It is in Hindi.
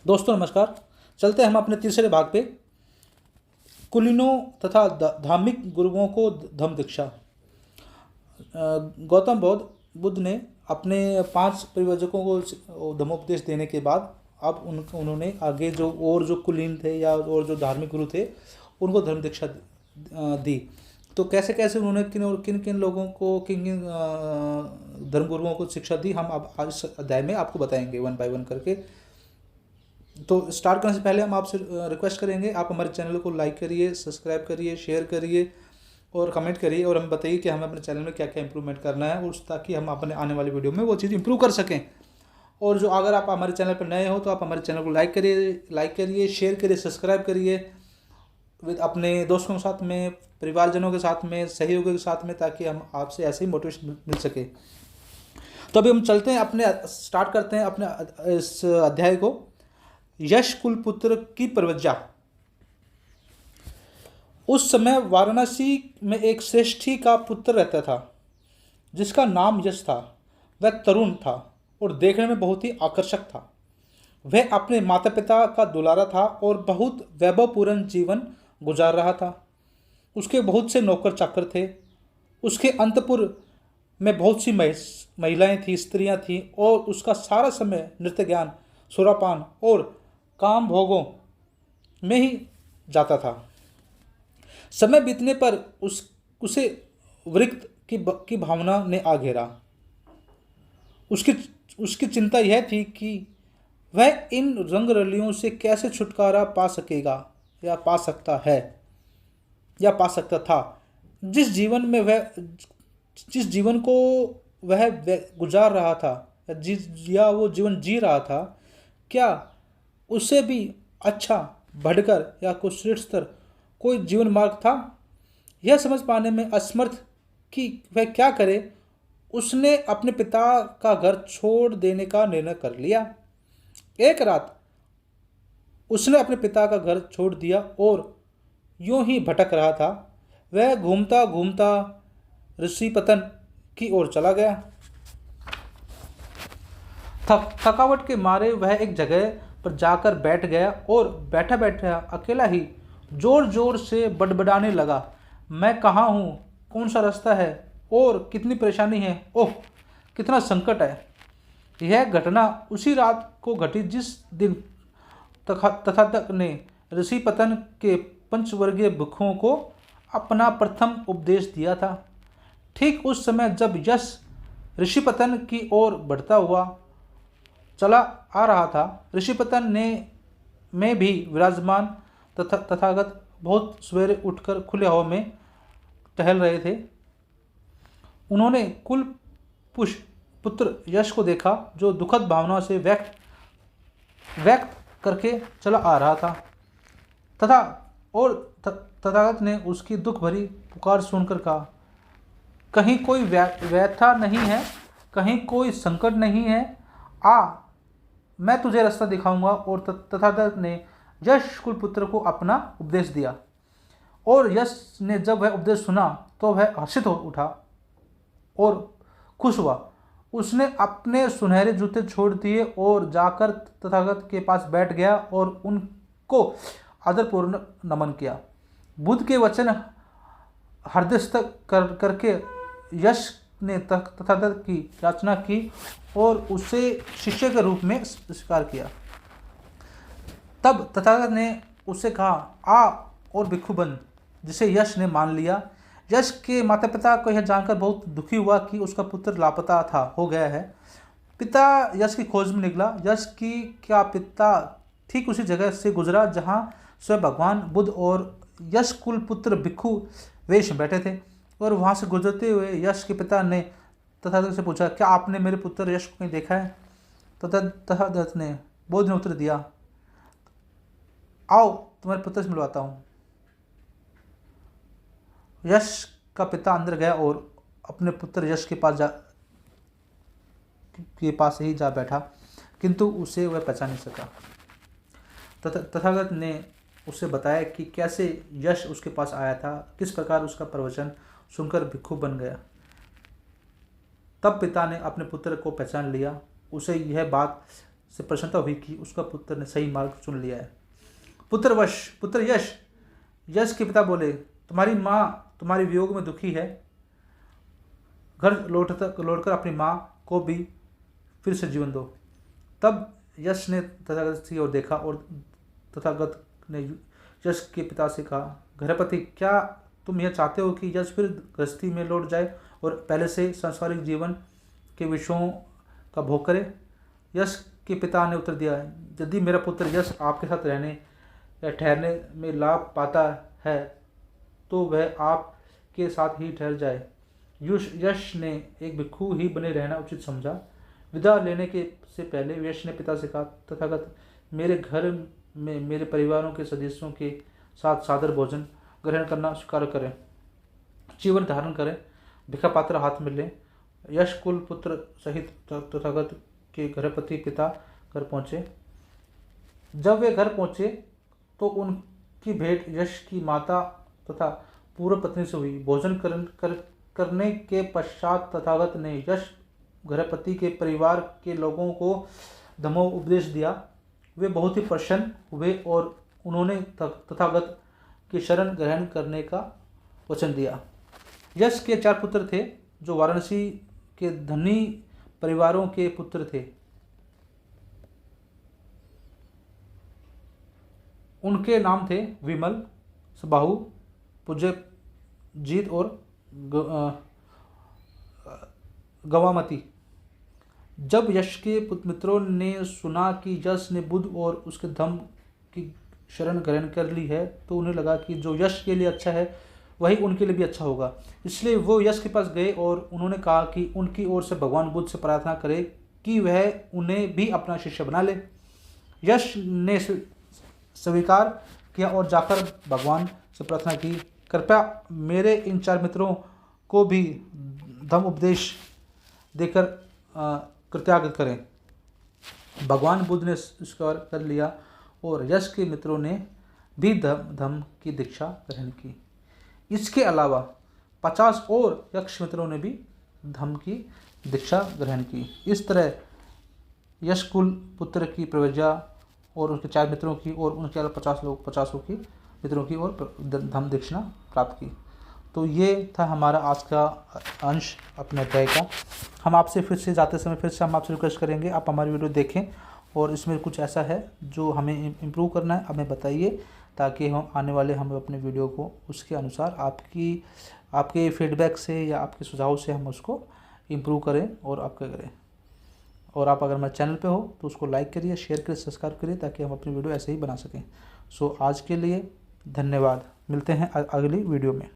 दोस्तों नमस्कार। चलते हैं हम अपने तीसरे भाग पे, कुलीनों तथा धार्मिक गुरुओं को धम्म दीक्षा। गौतम बुद्ध ने अपने 5 परिव्राजकों को धम्मोपदेश देने के बाद अब उन्होंने आगे जो कुलीन थे या और जो धार्मिक गुरु थे उनको धर्म दीक्षा दी। तो कैसे कैसे उन्होंने किन किन लोगों को किन किन धर्म गुरुओं को शिक्षा दी, हम अब आज इस अध्याय में आपको बताएंगे वन बाय वन करके। तो स्टार्ट करने से पहले हम आपसे रिक्वेस्ट करेंगे, आप हमारे चैनल को लाइक करिए, सब्सक्राइब करिए, शेयर करिए और कमेंट करिए और हमें बताइए कि हमें अपने चैनल में क्या क्या इंप्रूवमेंट करना है उस ताकि हम अपने आने वाली वीडियो में वो चीज़ इंप्रूव कर सकें। और जो अगर आप हमारे चैनल पर नए हो तो आप हमारे चैनल को लाइक करिए, शेयर करिए, सब्सक्राइब करिए विद अपने दोस्तों के साथ में, परिवारजनों के साथ में, सहयोगियों के साथ में, ताकि हम आपसे ऐसे ही मोटिवेशन मिल सके। तो अभी हम चलते हैं स्टार्ट करते हैं अपने इस अध्याय को। यश कुलपुत्र की प्रवज्जा। उस समय वाराणसी में एक श्रेष्ठी का पुत्र रहता था जिसका नाम यश था। वह तरुण था और देखने में बहुत ही आकर्षक था। वह अपने माता पिता का दुलारा था और बहुत वैभवपूर्ण जीवन गुजार रहा था। उसके बहुत से नौकर चाकर थे। उसके अंतपुर में बहुत सी महिलाएं थीं, स्त्रियां थीं और उसका सारा समय नृत्य ज्ञान, सुरापान और काम भोगों में ही जाता था। समय बीतने पर उसे विरक्त की भावना ने आ घेरा। उसकी चिंता यह थी कि वह इन रंगरलियों से कैसे छुटकारा पा सकेगा या पा सकता है या पा सकता था। जिस जीवन को वह गुजार रहा था या वो जीवन जी रहा था, क्या उससे भी अच्छा, बढ़कर या कुछ श्रेष्ठतर कोई जीवन मार्ग था? यह समझ पाने में असमर्थ कि वह क्या करे, उसने अपने पिता का घर छोड़ देने का निर्णय कर लिया। एक रात उसने अपने पिता का घर छोड़ दिया और यूं ही भटक रहा था। वह घूमता घूमता ऋषिपतन की ओर चला गया। थकावट के मारे वह एक जगह पर जाकर बैठ गया और बैठा बैठा अकेला ही जोर जोर से बड़बड़ाने लगा, मैं कहाँ हूँ, कौन सा रास्ता है और कितनी परेशानी है, ओह कितना संकट है। यह घटना उसी रात को घटी जिस दिन तथागत ने ऋषिपतन के पंचवर्गीय भिक्षुओं को अपना प्रथम उपदेश दिया था। ठीक उस समय जब यश ऋषिपतन की ओर बढ़ता हुआ चला आ रहा था, ऋषिपतन में भी विराजमान तथागत बहुत सवेरे उठकर खुले हवा में टहल रहे थे। उन्होंने कुल पुत्र यश को देखा जो दुखद भावना से व्यक्त करके चला आ रहा था तथागत ने उसकी दुख भरी पुकार सुनकर कहा, कहीं कोई व्यथा नहीं है, कहीं कोई संकट नहीं है, आ मैं तुझे रास्ता दिखाऊंगा। और तथागत ने यश कुलपुत्र को अपना उपदेश दिया और यश ने जब वह उपदेश सुना तो वह हर्षित हो उठा और खुश हुआ। उसने अपने सुनहरे जूते छोड़ दिए और जाकर तथागत के पास बैठ गया और उनको आदरपूर्ण नमन किया। बुद्ध के वचन हृदयस्थ करके यश ने तथागत की याचना की और उसे शिष्य के रूप में स्वीकार किया। तब तथागत ने उससे कहा, आ और भिक्षु बन, जिसे यश ने मान लिया। यश के माता पिता को यह जानकर बहुत दुखी हुआ कि उसका पुत्र लापता हो गया है। पिता यश की खोज में निकला। यश की क्या पिता ठीक उसी जगह से गुजरा जहाँ स्वयं भगवान बुद्ध और यश कुल पुत्र भिक्षु वेश में बैठे थे और वहाँ से गुजरते हुए यश के पिता ने तथागत से पूछा, क्या आपने मेरे पुत्र यश को कहीं देखा है? तथागत ने बुद्ध ने उत्तर दिया, आओ तुम्हारे पुत्र से मिलवाता हूँ। यश का पिता अंदर गया और अपने पुत्र यश के पास ही जा बैठा, किंतु उसे वह पहचान नहीं सका। तथागत ने उसे बताया कि कैसे यश उसके पास आया था, किस प्रकार उसका प्रवचन सुनकर भिक्षु बन गया। तब पिता ने अपने पुत्र को पहचान लिया। उसे यह बात से प्रसन्नता हुई कि उसका पुत्र ने सही मार्ग चुन लिया है। पुत्र यश के पिता बोले, तुम्हारी माँ तुम्हारे वियोग में दुखी है। घर लौटकर अपनी माँ को भी फिर से जीवन दो। तब यश ने तथागत की ओर देखा और तथागत ने यश के पिता से कहा, गृहपति, क्या तुम यह चाहते हो कि यश फिर गृहस्थी में लौट जाए और पहले से सांसारिक जीवन के विषयों का भोग करे? यश के पिता ने उत्तर दिया, यदि मेरा पुत्र यश आपके साथ रहने या ठहरने में लाभ पाता है तो वह आपके साथ ही ठहर जाए। यश ने एक भिक्षु ही बने रहना उचित समझा। विदा लेने से पहले यश ने पिता से कहा, तथागत, मेरे घर में मेरे परिवारों के सदस्यों के साथ सादर भोजन ग्रहण करना स्वीकार करें, जीवन धारण करें, भिक्षा पात्र हाथ में लें। यश कुल पुत्र सहित तथागत के गृहपति पिता घर पहुँचे। जब वे घर पहुँचे तो उनकी भेंट यश की माता तथा पूर्व पत्नी से हुई। भोजन करने के पश्चात तथागत ने यश गृहपति के परिवार के लोगों को धम्मोपदेश दिया। वे बहुत ही प्रसन्न हुए और उन्होंने तथागत की शरण ग्रहण करने का वचन दिया। यश के 4 पुत्र थे जो वाराणसी के धनी परिवारों के पुत्र थे। उनके नाम थे विमल, सबाहु, पुजयजीत और गवामती। जब यश के मित्रों ने सुना कि यश ने बुद्ध और उसके धम्म की शरण ग्रहण कर ली है तो उन्हें लगा कि जो यश के लिए अच्छा है वही उनके लिए भी अच्छा होगा। इसलिए वो यश के पास गए और उन्होंने कहा कि उनकी ओर से भगवान बुद्ध से प्रार्थना करे कि वह उन्हें भी अपना शिष्य बना ले। यश ने स्वीकार किया और जाकर भगवान से प्रार्थना की, कृपया मेरे इन 4 मित्रों को भी धम्म उपदेश देकर कृत्यागत करें। भगवान बुद्ध ने स्वीकार कर लिया और यश के मित्रों ने भी धम्म की दीक्षा ग्रहण की। इसके अलावा 50 और यक्ष मित्रों ने भी धम्म की दीक्षा ग्रहण की। इस तरह यश कुल पुत्र की प्रवज्ञा और उनके 4 मित्रों की और उनके अलावा 50 की मित्रों की और धम्म दीक्षा प्राप्त की। तो ये था हमारा आज का अंश अपने अध्याय का। हम आपसे फिर से जाते समय फिर से हम आपसे रिक्वेस्ट करेंगे आप हमारी वीडियो देखें और इसमें कुछ ऐसा है जो हमें इम्प्रूव करना है हमें बताइए, ताकि हम आने वाले हम अपने वीडियो को उसके अनुसार आपके फीडबैक से या आपके सुझाव से हम उसको इम्प्रूव करें और आपका करें। और आप अगर हमारे चैनल पे हो तो उसको लाइक करिए, शेयर करिए, सब्सक्राइब करिए, ताकि हम अपनी वीडियो ऐसे ही बना सकें। सो आज के लिए धन्यवाद। मिलते हैं अगली वीडियो में।